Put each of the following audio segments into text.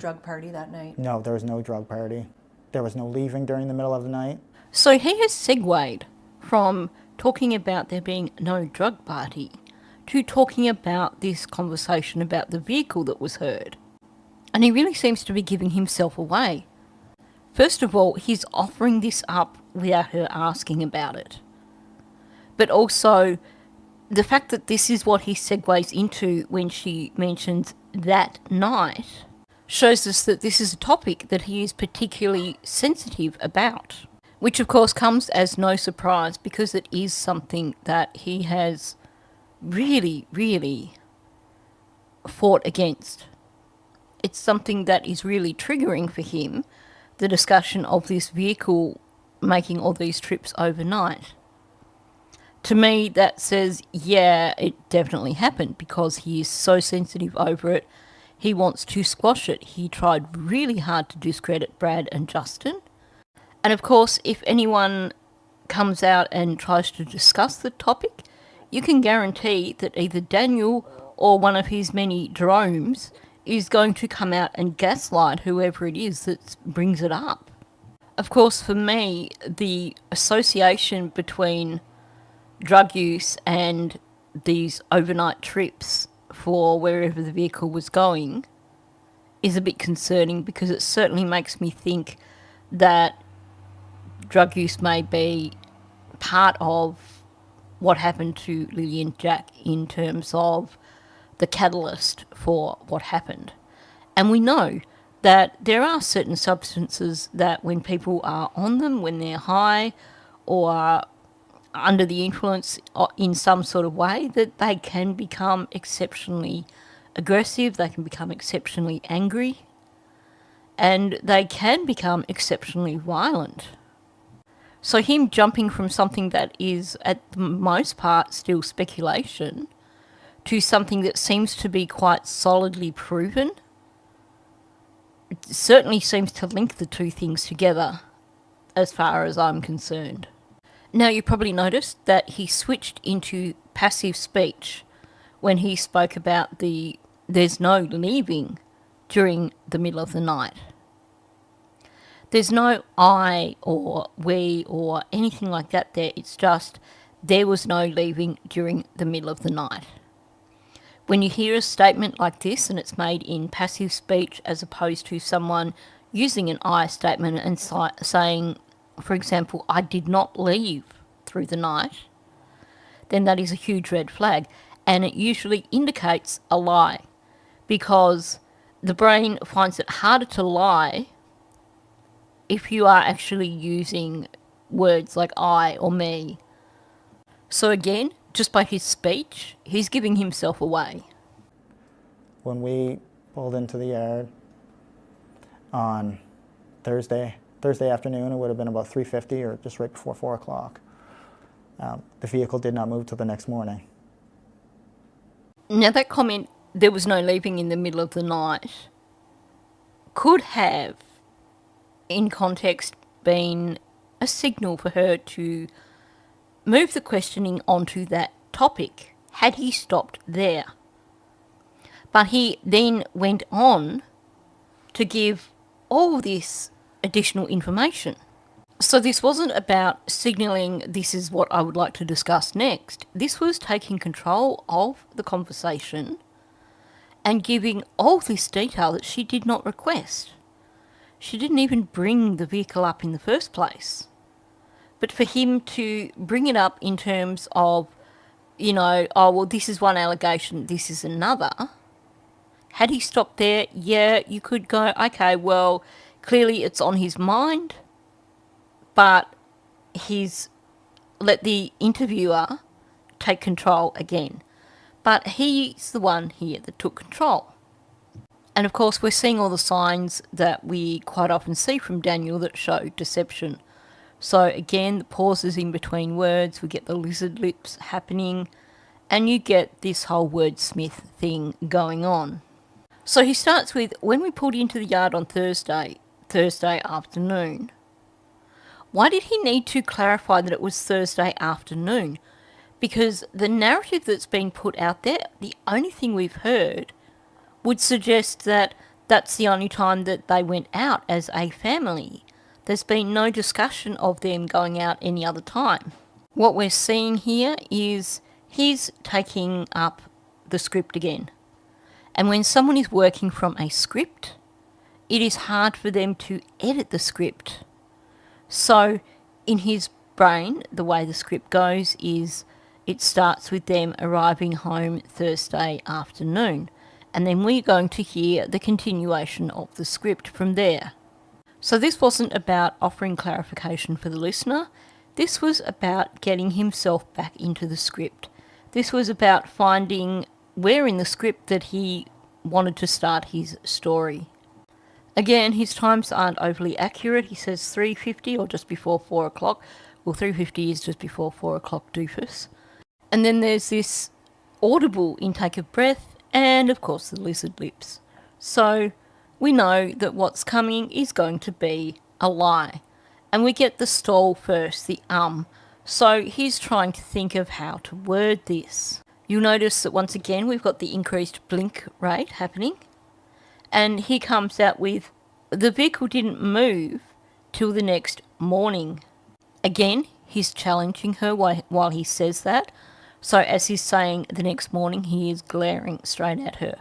drug party that night? No, there was no drug party. There was no leaving during the middle of the night. So he has segued from talking about there being no drug party to talking about this conversation about the vehicle that was heard. And he really seems to be giving himself away. First of all, he's offering this up without her asking about it. But also, the fact that this is what he segues into when she mentions that night shows us that this is a topic that he is particularly sensitive about. Which of course comes as no surprise because it is something that he has really, really fought against. It's something that is really triggering for him, the discussion of this vehicle making all these trips overnight. To me, that says, yeah, it definitely happened because he is so sensitive over it. He wants to squash it. He tried really hard to discredit Brad and Justin. And of course, if anyone comes out and tries to discuss the topic, you can guarantee that either Daniel or one of his many drones is going to come out and gaslight whoever it is that brings it up. Of course, for me, the association between drug use and these overnight trips for wherever the vehicle was going is a bit concerning because it certainly makes me think that drug use may be part of what happened to Lily and Jack in terms of the catalyst for what happened. And we know that there are certain substances that when people are on them, when they're high or under the influence in some sort of way, that they can become exceptionally aggressive, they can become exceptionally angry, and they can become exceptionally violent. So him jumping from something that is, at the most part, still speculation, to something that seems to be quite solidly proven, it certainly seems to link the two things together, as far as I'm concerned. Now, you probably noticed that he switched into passive speech when he spoke about there's no leaving during the middle of the night. There's no I or we or anything like that there. It's just there was no leaving during the middle of the night. When you hear a statement like this and it's made in passive speech as opposed to someone using an I statement and saying, for example, I did not leave through the night, then that is a huge red flag. And it usually indicates a lie because the brain finds it harder to lie if you are actually using words like I or me. So again, just by his speech, he's giving himself away. When we pulled into the yard on Thursday afternoon, it would have been about 3:50 or just right before 4 o'clock. The vehicle did not move till the next morning. Now that comment, there was no leaving in the middle of the night, could have, in context, been a signal for her to move the questioning onto that topic had he stopped there. But he then went on to give all this additional information. So this wasn't about signalling this is what I would like to discuss next. This was taking control of the conversation and giving all this detail that she did not request. She didn't even bring the vehicle up in the first place. But for him to bring it up in terms of, oh, well, this is one allegation, this is another. Had he stopped there, yeah, you could go, okay, well, clearly it's on his mind, but he's let the interviewer take control again. But he's the one here that took control. And of course, we're seeing all the signs that we quite often see from Daniel that show deception. So again, the pauses in between words, we get the lizard lips happening, and you get this whole wordsmith thing going on. So he starts with, when we pulled into the yard on Thursday afternoon. Why did he need to clarify that it was Thursday afternoon? Because the narrative that's been put out there, the only thing we've heard would suggest that That's the only time that they went out as a family. There's been no discussion of them going out any other time. What we're seeing here is he's taking up the script again. And when someone is working from a script, it is hard for them to edit the script. So in his brain, the way the script goes is it starts with them arriving home Thursday afternoon. And then we're going to hear the continuation of the script from there. So this wasn't about offering clarification for the listener. This was about getting himself back into the script. This was about finding where in the script that he wanted to start his story. Again, his times aren't overly accurate. He says 3:50 or just before 4 o'clock. Well, 3:50 is just before 4 o'clock, doofus. And then there's this audible intake of breath and, of course, the lizard lips. So we know that what's coming is going to be a lie. And we get the stall first, the So he's trying to think of how to word this. You'll notice that once again we've got the increased blink rate happening. And he comes out with, the vehicle didn't move till the next morning. Again, he's challenging her while he says that. So as he's saying the next morning, he is glaring straight at her.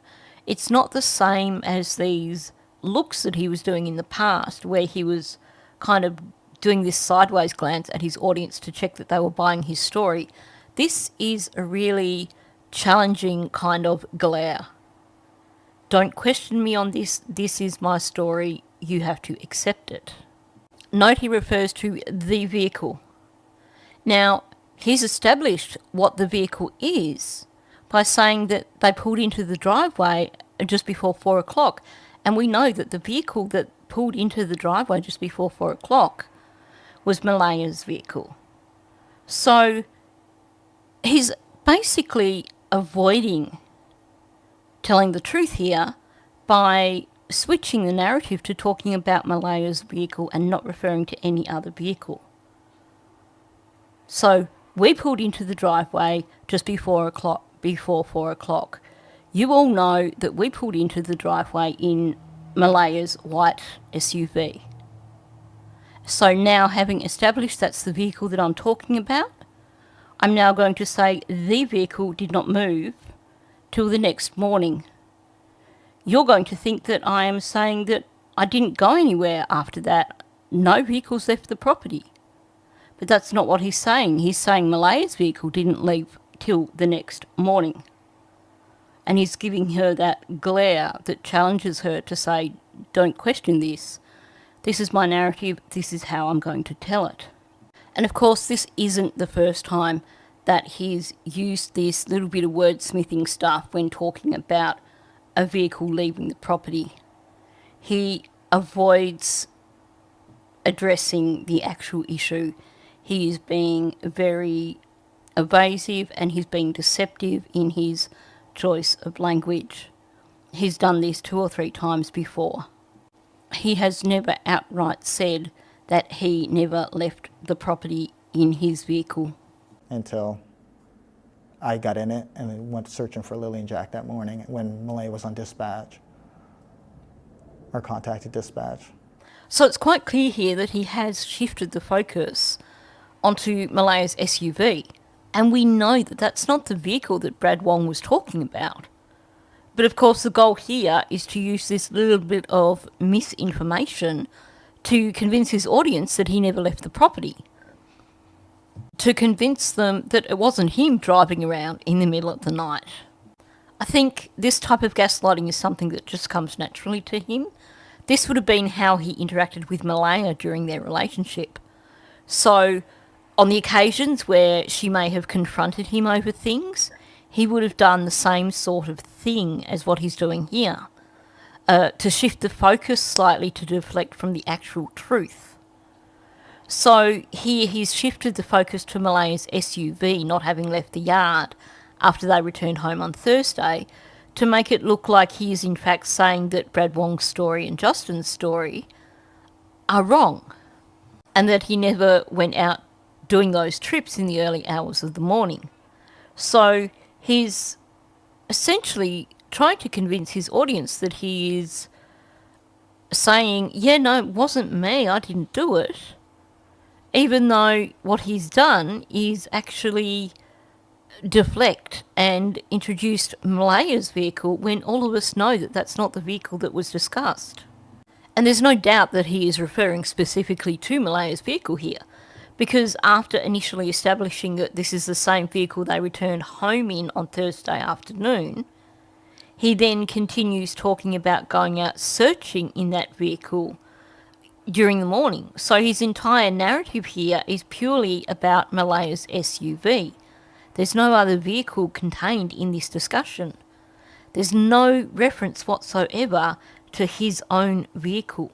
It's not the same as these looks that he was doing in the past, where he was kind of doing this sideways glance at his audience to check that they were buying his story. This is a really challenging kind of glare. Don't question me on this. This is my story. You have to accept it. Note he refers to the vehicle. Now, he's established what the vehicle is by saying that they pulled into the driveway just before 4 o'clock. And we know that the vehicle that pulled into the driveway just before 4 o'clock was Malaya's vehicle. So he's basically avoiding telling the truth here by switching the narrative to talking about Malaya's vehicle and not referring to any other vehicle. So we pulled into the driveway just before 4 o'clock. You all know that we pulled into the driveway in Malaya's white SUV. So now, having established that's the vehicle that I'm talking about, I'm now going to say the vehicle did not move till the next morning. You're going to think that I am saying that I didn't go anywhere after that. No vehicles left the property. But that's not what he's saying. He's saying Malaya's vehicle didn't leave till the next morning. And he's giving her that glare that challenges her to say, don't question this. This is my narrative. This is how I'm going to tell it. And of course, this isn't the first time that he's used this little bit of wordsmithing stuff when talking about a vehicle leaving the property. He avoids addressing the actual issue. He is being very evasive and he's being deceptive in his choice of language. He's done this 2 or 3 times before. He has never outright said that he never left the property in his vehicle. Until I got in it and then went searching for Lily and Jack that morning when Malay was on dispatch, or contacted dispatch. So it's quite clear here that he has shifted the focus onto Malaya's SUV. And we know that that's not the vehicle that Brad Wong was talking about. But of course the goal here is to use this little bit of misinformation to convince his audience that he never left the property. To convince them that it wasn't him driving around in the middle of the night. I think this type of gaslighting is something that just comes naturally to him. This would have been how he interacted with Malaya during their relationship. So, on the occasions where she may have confronted him over things, he would have done the same sort of thing as what he's doing here, to shift the focus slightly to deflect from the actual truth. So here he's shifted the focus to Malaya's SUV not having left the yard after they returned home on Thursday, to make it look like he is in fact saying that Brad Wong's story and Justin's story are wrong, and that he never went out doing those trips in the early hours of the morning. So he's essentially trying to convince his audience that he is saying, yeah, no, it wasn't me, I didn't do it, even though what he's done is actually deflect and introduced Malaya's vehicle when all of us know that that's not the vehicle that was discussed. And there's no doubt that he is referring specifically to Malaya's vehicle here, because after initially establishing that this is the same vehicle they returned home in on Thursday afternoon, he then continues talking about going out searching in that vehicle during the morning. So his entire narrative here is purely about Malaya's SUV. There's no other vehicle contained in this discussion. There's no reference whatsoever to his own vehicle.